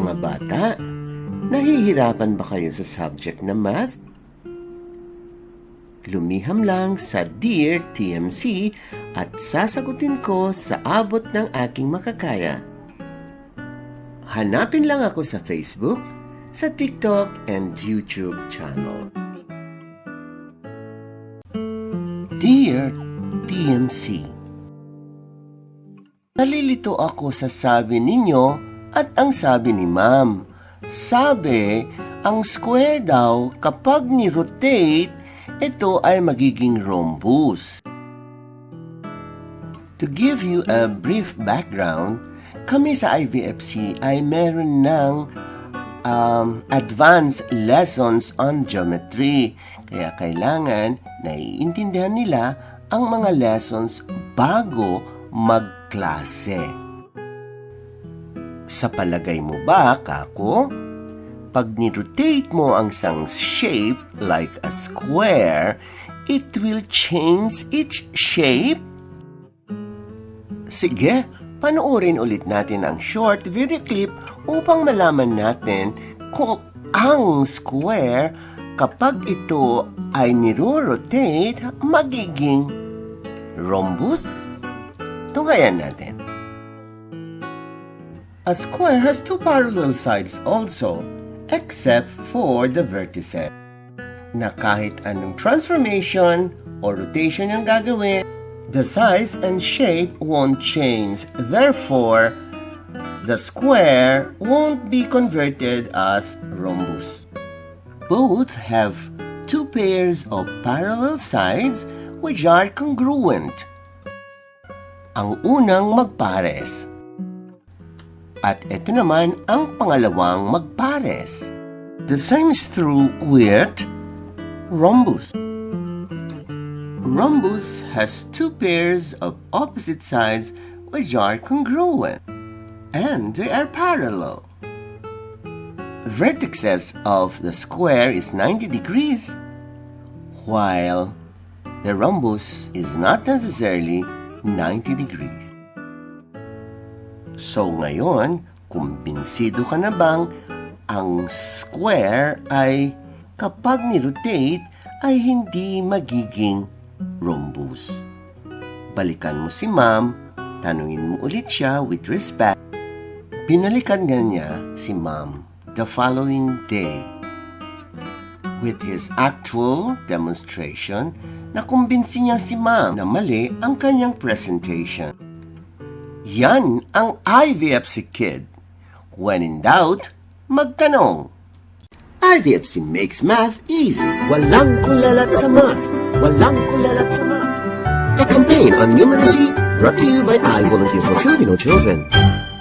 Mga bata, nahihirapan ba kayo sa subject na math? Lumiham lang sa Dear TMC at sasagutin ko sa abot ng aking makakaya. Hanapin lang ako sa Facebook, sa TikTok, and YouTube channel. Dear TMC, nalilito ako sa sabi ninyo at ang sabi ni Ma'am. Sabi, ang square daw kapag ni-rotate, ito ay magiging rhombus. To give you a brief background, kami sa IVFC ay meron ng advanced lessons on geometry. Kaya kailangan naiintindihan nila ang mga lessons bago magklase. Sa palagay mo ba, Kako? Pag ni-rotate mo ang isang shape like a square, it will change its shape? Sige, panoorin ulit natin ang short video clip upang malaman natin kung ang square kapag ito ay niro-rotate magiging rhombus. Tunghayan natin. A square has two parallel sides also, except for the vertices. Na kahit anong transformation or rotation ang gagawin, the size and shape won't change. Therefore, the square won't be converted as rhombus. Both have two pairs of parallel sides which are congruent. Ang unang magpares. At ito naman ang pangalawang magpares. The same is true with rhombus. Rhombus has two pairs of opposite sides which are congruent, and they are parallel. Vertices of the square is 90 degrees, while the rhombus is not necessarily 90 degrees. So ngayon, kumbinsido ka na bang ang square ay kapag ni-rotate ay hindi magiging rhombus? Balikan mo si Ma'am, tanungin mo ulit siya with respect. Binalikan nga niya si Ma'am the following day with his actual demonstration na kumbinsi niya si Ma'am na mali ang kanyang presentation. Yan ang IVFC Kid. When in doubt, magtanong. IVFC makes math easy. Walang kulalat sa math. Walang kulalat sa math. A campaign on numeracy brought to you by I Volunteer for Filipino Children.